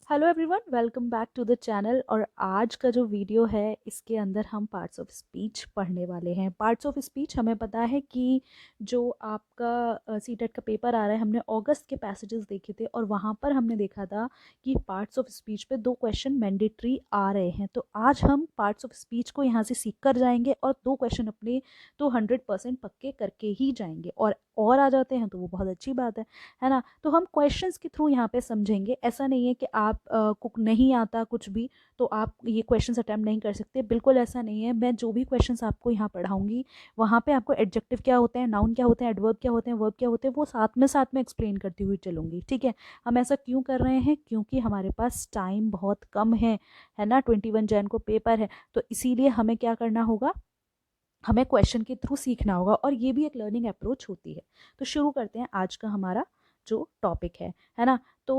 Hello everyone, welcome back to the channel. और आज का जो वीडियो है इसके अंदर हम पार्ट्स ऑफ स्पीच पढ़ने वाले हैं। पार्ट्स ऑफ स्पीच हमें पता है कि जो आपका सीटेट का पेपर आ रहा है, हमने अगस्त के पैसेजेस देखे थे और वहाँ पर हमने देखा था कि पार्ट्स ऑफ स्पीच पे 2 क्वेश्चन मैंडेटरी आ रहे हैं। तो आज हम पार्ट्स ऑफ स्पीच को यहाँ से सीख कर जाएंगे और 2 क्वेश्चन अपने तो 100% पक्के करके ही जाएंगे। और आ जाते हैं तो वो बहुत अच्छी बात है ना। तो हम क्वेश्चंस के थ्रू यहाँ पे समझेंगे। ऐसा नहीं है कि आप को नहीं आता कुछ भी तो आप ये क्वेश्चंस अटेम्प्ट नहीं कर सकते, बिल्कुल ऐसा नहीं है। मैं जो भी क्वेश्चंस आपको यहाँ पढ़ाऊंगी वहाँ पे आपको एडजेक्टिव क्या होते हैं, नाउन क्या होते हैं, एडवर्ब क्या होते हैं, वर्ब क्या होते हैं, वो साथ में एक्सप्लेन करती हुई चलूंगी। ठीक है। हम ऐसा क्यों कर रहे हैं? क्योंकि हमारे पास टाइम बहुत कम है ना। 21 जैन को पेपर है, तो इसीलिए हमें क्या करना होगा, हमें क्वेश्चन के थ्रू सीखना होगा और ये भी एक लर्निंग अप्रोच होती है। तो शुरू करते हैं आज का हमारा जो टॉपिक है ना। तो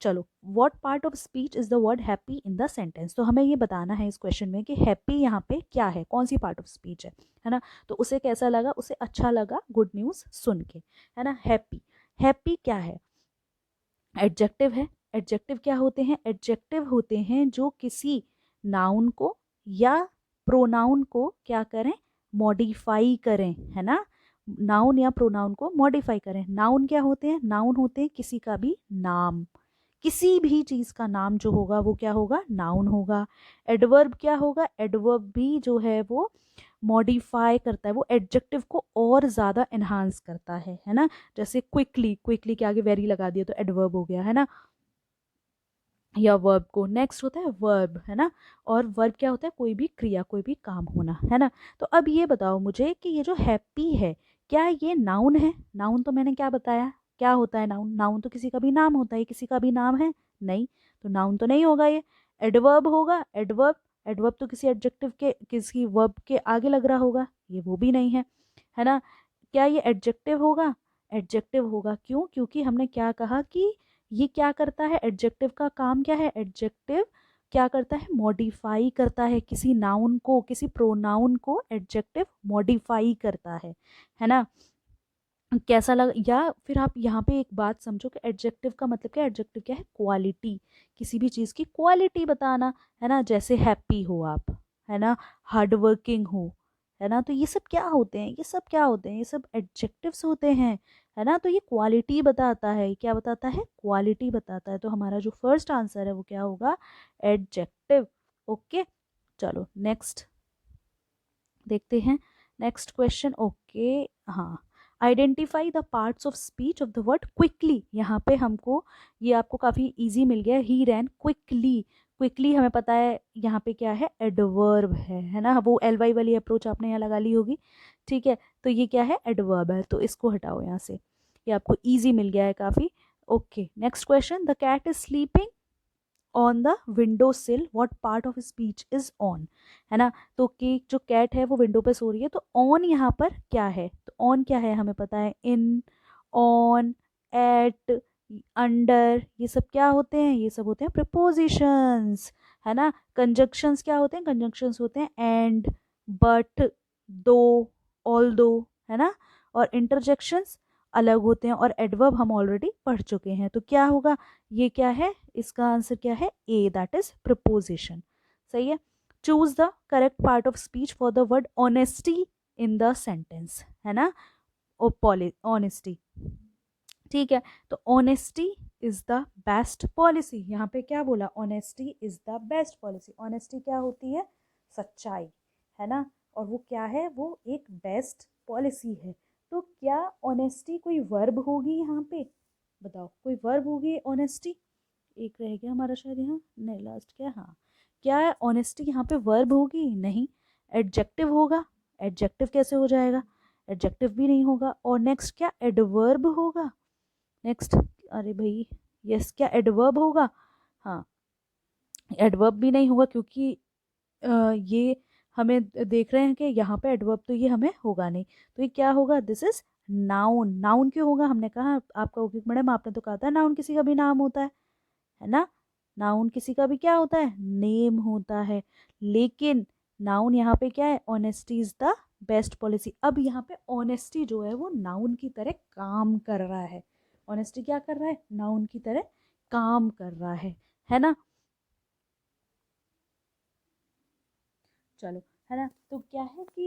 चलो, what part of speech is the word happy in the sentence. तो हमें ये बताना है इस क्वेश्चन में कि हैप्पी यहाँ पे क्या है, कौन सी पार्ट ऑफ स्पीच है ना। तो उसे कैसा लगा, उसे अच्छा लगा गुड न्यूज़ सुन के, है ना। हैप्पी, हैप्पी क्या है? एडजेक्टिव है। एडजेक्टिव क्या होते हैं? एडजेक्टिव होते हैं जो किसी नाउन को या प्रोनाउन को क्या करें, मॉडिफाई करें, है ना। नाउन या प्रोनाउन को मॉडिफाई करें। नाउन क्या होते हैं? नाउन होते हैं किसी का भी नाम, किसी भी चीज का नाम जो होगा वो क्या होगा, नाउन होगा। एडवर्ब क्या होगा? एडवर्ब भी जो है वो मॉडिफाई करता है, वो एडजेक्टिव को और ज्यादा एनहांस करता है ना। जैसे क्विकली, क्विकली के आगे वेरी लगा दिया तो एडवर्ब हो गया, है ना। या वर्ब को नेक्स्ट होता है वर्ब, है ना। और वर्ब क्या होता है? कोई भी क्रिया, कोई भी काम होना, है ना। तो अब ये बताओ मुझे कि ये जो हैप्पी है, क्या ये नाउन है? नाउन तो मैंने क्या बताया, क्या होता है नाउन? नाउन तो किसी का भी नाम होता है, किसी का भी नाम है नहीं, तो नाउन तो नहीं होगा ये। एडवर्ब होगा, एडवर्ब, एडवर्ब तो किसी एडजेक्टिव के, किसी वर्ब के आगे लग रहा होगा, ये वो भी नहीं है ना। क्या ये एडजेक्टिव होगा? एडजेक्टिव होगा। क्यों? क्योंकि हमने क्या कहा कि ये क्या करता है, एडजेक्टिव का काम क्या है? एडजेक्टिव क्या करता है? मॉडिफाई करता है किसी नाउन को, किसी प्रोनाउन को एडजेक्टिव मॉडिफाई करता है ना। कैसा लग, या फिर आप यहाँ पे एक बात समझो कि एडजेक्टिव का मतलब क्या है? एडजेक्टिव क्या है? क्वालिटी, किसी भी चीज की क्वालिटी बताना, है ना। जैसे हैप्पी हो आप, है ना, हार्ड वर्किंग हो, है ना। तो ये सब क्या होते हैं, ये सब क्या होते हैं? ये सब एडजेक्टिव्स होते हैं, है ना। तो ये क्वालिटी बताता है, क्या बताता है? क्वालिटी बताता है। तो हमारा जो फर्स्ट आंसर है वो क्या होगा? एडजेक्टिव। ओके, चलो नेक्स्ट देखते हैं। Next question, okay. हाँ, identify the parts of speech of the word quickly. यहाँ पे हमको, ये आपको काफी इजी मिल गया, ही रैन क्विकली। क्विकली हमें पता है यहाँ पे क्या है, एडवर्ब है ना। वो एल वाई वाली अप्रोच आपने यहाँ लगा ली होगी, ठीक है। तो ये क्या है, एडवर्ब है, तो इसको हटाओ यहाँ से, ये आपको इजी मिल गया है काफी। Okay, next question, the cat is sleeping on the window sill, what part of speech is on, है ना। तो कि जो कैट है वो विंडो पे सो रही है, तो ऑन यहाँ पर क्या है? तो ऑन क्या है हमें पता है, इन, ऑन, एट, अंडर, ये सब क्या होते हैं? ये सब होते हैं प्रपोजिशंस, है ना। कंजक्शंस क्या होते हैं? कंजक्शंस होते हैं एंड, बट, दो, ऑल दो, है ना। और इंटरजेक्शंस अलग होते हैं, और एडवर्ब हम ऑलरेडी पढ़ चुके हैं। तो क्या होगा, ये क्या है, इसका आंसर क्या है? ए, दैट इज प्रपोजिशन। सही है। Choose the correct part of speech for the word honesty in the sentence, है ना। ऑनेस्टी, ठीक है। तो honesty is the best policy, यहाँ पे क्या बोला, honesty is the best policy. Honesty क्या होती है? सच्चाई, है ना। और वो क्या है, वो एक बेस्ट पॉलिसी है। तो क्या ऑनेस्टी कोई वर्ब होगी यहाँ पे? बताओ, कोई वर्ब होगी ऑनेस्टी? एक रह गया हमारा शायद यहाँ, नहीं लास्ट क्या, हाँ। क्या ऑनेस्टी यहाँ पे वर्ब होगी? नहीं। एडजेक्टिव होगा? एडजेक्टिव कैसे हो जाएगा? एडजेक्टिव भी नहीं होगा। और नेक्स्ट क्या, एडवर्ब होगा? नेक्स्ट, अरे भाई, यस, क्या एडवर्ब होगा? हाँ, एडवर्ब भी नहीं होगा, क्योंकि ये हमें देख रहे हैं कि यहाँ पे एडवर्ब तो ये हमें होगा नहीं। तो ये क्या होगा, दिस इज नाउन। नाउन क्यों होगा? हमने कहा, आपका ओके मैडम आपने तो कहा था नाउन किसी का भी नाम होता है ना। नाउन किसी का भी क्या होता है, नेम होता है। लेकिन नाउन यहाँ पे क्या है, honesty is the best policy. अब यहाँ पे ऑनेस्टी जो है वो नाउन की तरह काम कर रहा है। ऑनेस्टी क्या कर रहा है? नाउन की तरह काम कर रहा है। है ना। चलो, है ना। तो क्या है कि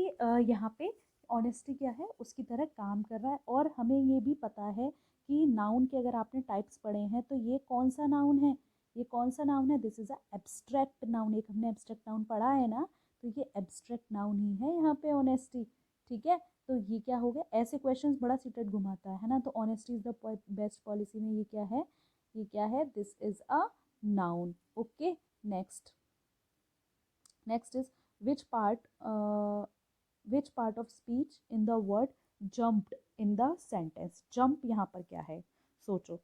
यहाँ पे ऑनेस्टी क्या है, उसकी तरह काम कर रहा है। और हमें ये भी पता है कि नाउन के अगर आपने टाइप्स पढ़े हैं तो ये कौन सा नाउन है, ये कौन सा नाउन है, this is a abstract noun. एक हमने एब्स्ट्रैक्ट नाउन पढ़ा है ना, तो ये एब्स्ट्रैक्ट नाउन ही है यहाँ पे ऑनेस्टी। ठीक है, तो ये क्या हो गया, ऐसे क्वेश्चंस बड़ा सीटेट घुमाता है ना। तो honesty is the best policy में ये क्या है, ये क्या है, this is a noun. Okay, next. Next is which part uh, which part of speech in the word jumped in the sentence। jump यहाँ पर क्या है, सोचो।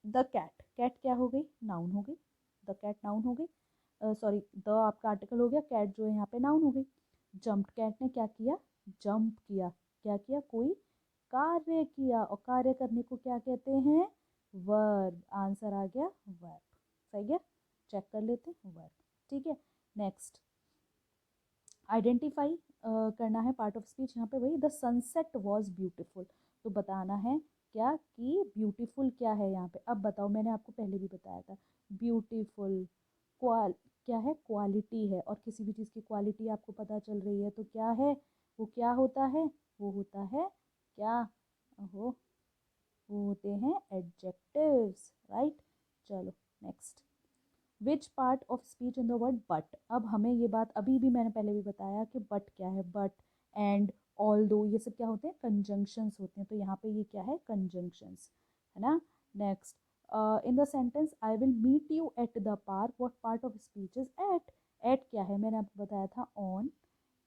द कैट, कैट क्या हो गई, नाउन हो गई। द कैट नाउन हो गई, सॉरी द आपका आर्टिकल हो गया, कैट जो है यहाँ पे नाउन हो गई। जम्प, कैट ने क्या किया, जंप किया। क्या किया, कोई कार्य किया। और कार्य करने को क्या कहते हैं, वर्ब। आंसर आ गया वर्ब। सही है, चेक कर लेते हैं वर्ब। ठीक है, नेक्स्ट। आइडेंटिफाई करना है पार्ट ऑफ स्पीच। यहाँ पे वही द सनसेट वॉज ब्यूटिफुल, तो बताना है क्या कि ब्यूटीफुल क्या है यहाँ पे। अब बताओ, मैंने आपको पहले भी बताया था ब्यूटीफुल क्वाल क्या है, क्वालिटी है। और किसी भी चीज़ की क्वालिटी आपको पता चल रही है तो क्या है, वो क्या होता है, वो होता है क्या, वो होते हैं एडजेक्टिव्स, राइट। चलो, next. Which part of speech in the word but. अब हमें ये बात अभी भी मैंने पहले भी बताया कि बट क्या है, बट एंड ऑल दो ये सब क्या होते हैं, कंजंक्शंस होते हैं। तो यहाँ पे ये क्या है, कंजंक्शंस, है ना। Next, in the sentence I will meet you at the park, what part of speech is at. At क्या है, मैंने आपको बताया था on,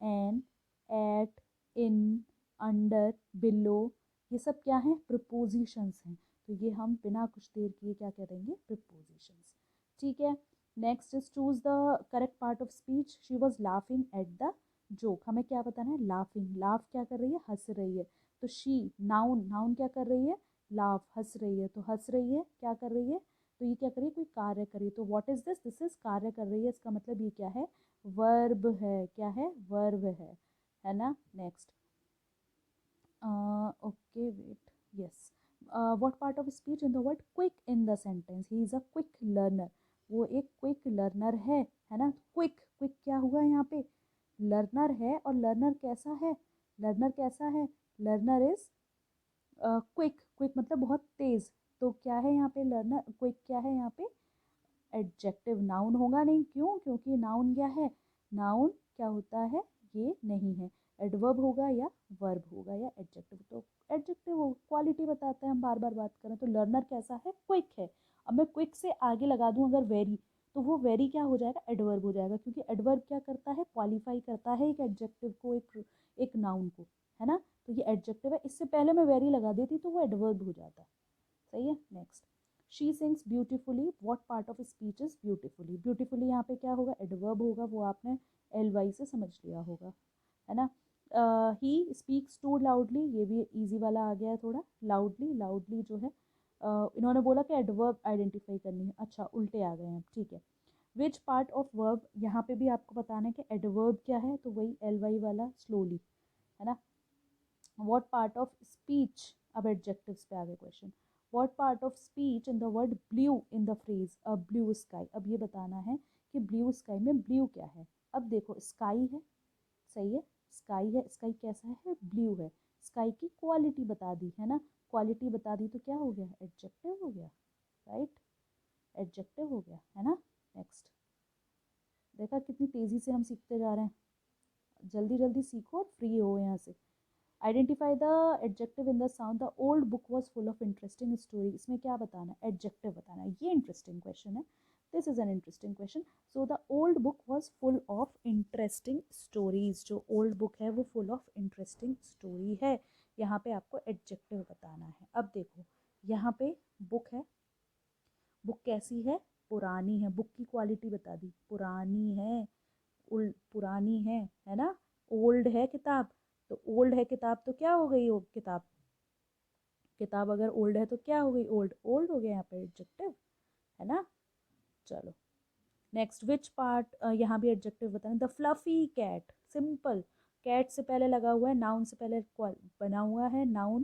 an, at, in, under, below, ये सब क्या है, प्रपोजिशंस हैं। तो ये हम बिना कुछ देर किए क्या करेंगे, प्रपोजिशंस। ठीक है, next is choose the correct part of speech. She was laughing at the joke, हमें क्या बताना है, लाफिंग, लाफ क्या कर रही है, हंस रही है। तो शी नाउन, नाउन क्या कर रही है, लाफ, हंस रही है। तो हंस रही है क्या कर रही है, तो ये क्या कर रही है, कोई कार्य कर रही है। तो what is this, this is कार्य कर रही है। इसका मतलब ये क्या है, वर्ब है। क्या है, वर्ब है ना। Next, okay wait, yes. What part of speech in the word quick in the sentence, he is a quick learner, वो एक क्विक लर्नर है ना। क्विक, क्विक क्या हुआ यहाँ पे, लर्नर है। और लर्नर कैसा है, लर्नर कैसा है, लर्नर इज क्विक, क्विक मतलब बहुत तेज। तो क्या है यहाँ पे, लर्नर क्विक क्या है यहाँ पे, एडजेक्टिव। नाउन होगा नहीं, क्यों, क्योंकि नाउन क्या है, नाउन क्या होता है, ये नहीं है। एडवर्ब होगा या वर्ब होगा या एडजेक्टिव। तो एडजेक्टिव हो, क्वालिटी बताता है, हम बार बार बात करें तो लर्नर कैसा है, क्विक है। अब मैं क्विक से आगे लगा दूं अगर वेरी, तो वो वेरी क्या हो जाएगा, एडवर्ब हो जाएगा। क्योंकि एडवर्ब क्या करता है, क्वालिफाई करता है एक एडजेक्टिव को, एक नाउन को, है ना। तो ये एडजेक्टिव है, इससे पहले मैं वेरी लगा देती तो वो एडवर्ब हो जाता। सही है, next. She sings beautifully, what part of speech is beautifully. Beautifully यहाँ पे क्या होगा, एडवर्ब होगा, वो आपने एल वाई से समझ लिया होगा, है ना। ही स्पीक्स टू लाउडली, ये भी इजी वाला आ गया है थोड़ा। लाउडली, लाउडली जो है इन्होंने बोला कि एडवर्ब आइडेंटिफाई करनी है। अच्छा, उल्टे आ गए हैं, ठीक है। विच पार्ट ऑफ वर्ब, यहाँ पे भी आपको बताना है कि एडवर्ब क्या है, तो वही एल वाई वाला स्लोली, है ना। व्हाट पार्ट ऑफ स्पीच, अब एडजेक्टिव्स पे आ गए question. What part of speech in the word blue in the phrase a blue sky. अब ये बताना है कि ब्लू स्काई में ब्लू क्या है। अब देखो, स्काई है, सही है, स्काई है, स्काई कैसा है, ब्लू है। स्काई की क्वालिटी बता दी, है ना। क्वालिटी बता दी तो क्या हो गया, एडजेक्टिव हो गया, राइट, एडजेक्टिव हो गया, है ना। नेक्स्ट, देखा कितनी तेजी से हम सीखते जा रहे हैं। जल्दी जल्दी सीखो और फ्री हो यहाँ से। Identify the adjective in the sound, the old book was full of interesting story. इसमें क्या बताना है, एडजेक्टिव बताना है। ये इंटरेस्टिंग क्वेश्चन है, this is an interesting question. So the old book was full of interesting stories, जो old book है वो फुल ऑफ इंटरेस्टिंग स्टोरी है। यहाँ पे आपको एडजेक्टिव बताना है। अब देखो, यहाँ पे बुक है, बुक कैसी है, पुरानी है। बुक की क्वालिटी बता दी, पुरानी है, पुरानी है ना। ओल्ड है किताब, तो ओल्ड है किताब तो क्या हो गई, वो किताब, किताब अगर ओल्ड है तो क्या हो गई, ओल्ड, ओल्ड हो गया यहाँ पे एडजेक्टिव, है ना। चलो, नेक्स्ट। विच पार्ट, यहाँ भी एडजेक्टिव बताना। The fluffy cat, simple, cat से पहले लगा हुआ है, नाउन से पहले बना हुआ है, नाउन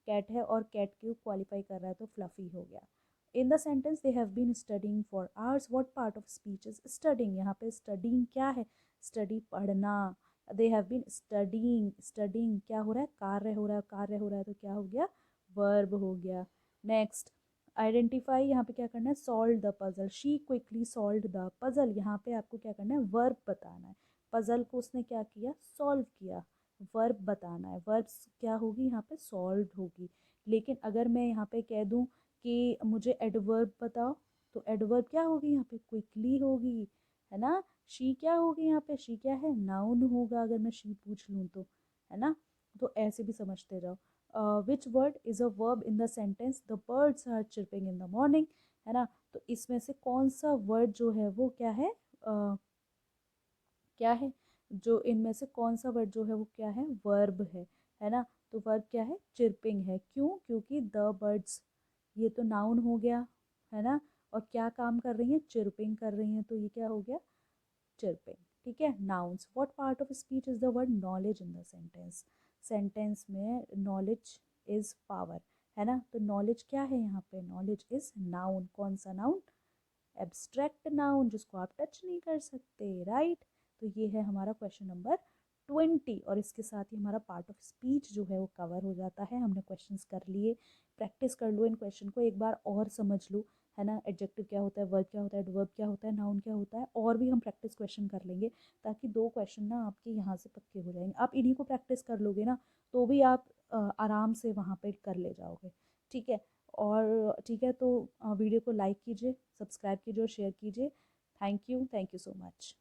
कैट है और कैट को क्वालिफाई कर रहा है तो फ्लफी हो गया। In the sentence they have been studying for hours, what part of speech is studying? यहाँ पे स्टडिंग क्या है? स्टडी पढ़ना। They have been studying, studying क्या हो रहा है? कार्य हो रहा है, कार्य हो रहा है तो क्या हो गया? वर्ब हो गया। नेक्स्ट, आइडेंटिफाई, यहाँ पे क्या करना है? Solve the puzzle, she quickly solve the puzzle. यहाँ पे आपको क्या करना है? वर्ब बताना है। पजल को उसने क्या किया? सॉल्व किया। वर्ब बताना है, वर्ब क्या होगी यहाँ पे? सॉल्व होगी। लेकिन अगर मैं यहाँ पे कह दूँ कि मुझे एडवर्ब बताओ, तो एडवर्ब क्या होगी यहाँ पे? क्विकली होगी, है ना। शी क्या होगी यहाँ पे? शी क्या है? नाउन होगा अगर मैं शी पूछ लूँ तो, है ना। तो ऐसे भी समझते जाओ। Which word is a verb in the sentence the birds are chirping in the morning, है ना। तो इसमें से कौन सा वर्ड जो है वो क्या है? क्या है? जो इनमें से कौन सा वर्ड जो है वो क्या है? वर्ब है ना। तो वर्ब क्या है? चिर्पिंग है। क्यों? क्योंकि द बर्ड्स, ये तो नाउन हो गया, है ना। और क्या काम कर रही हैं? चिर्पिंग कर रही हैं, तो ये क्या हो गया? चिर्पिंग। ठीक है। Nouns, what part of speech is the word knowledge in the sentence? Sentence में नॉलेज इज पावर, है ना। तो नॉलेज क्या है यहाँ पे? Knowledge is noun. कौन सा नाउन? एब्स्ट्रैक्ट नाउन, जिसको आप टच नहीं कर सकते, राइट। तो ये है हमारा क्वेश्चन नंबर 20, और इसके साथ ही हमारा पार्ट ऑफ स्पीच जो है वो कवर हो जाता है। हमने क्वेश्चंस कर लिए, प्रैक्टिस कर लो इन क्वेश्चन को, एक बार और समझ लो, है ना। एडजेक्टिव क्या होता है, वर्ब क्या होता है, एडवर्ब क्या होता है, नाउन क्या होता है, और भी हम प्रैक्टिस क्वेश्चन कर लेंगे, ताकि 2 क्वेश्चन ना आपके यहाँ से पक्के हो जाएंगे। आप इन्हीं को प्रैक्टिस कर लोगे ना, तो भी आप आराम से वहाँ पे कर ले जाओगे। ठीक है। और ठीक है, तो वीडियो को लाइक कीजिए, सब्सक्राइब कीजिए और शेयर कीजिए। Thank you so much.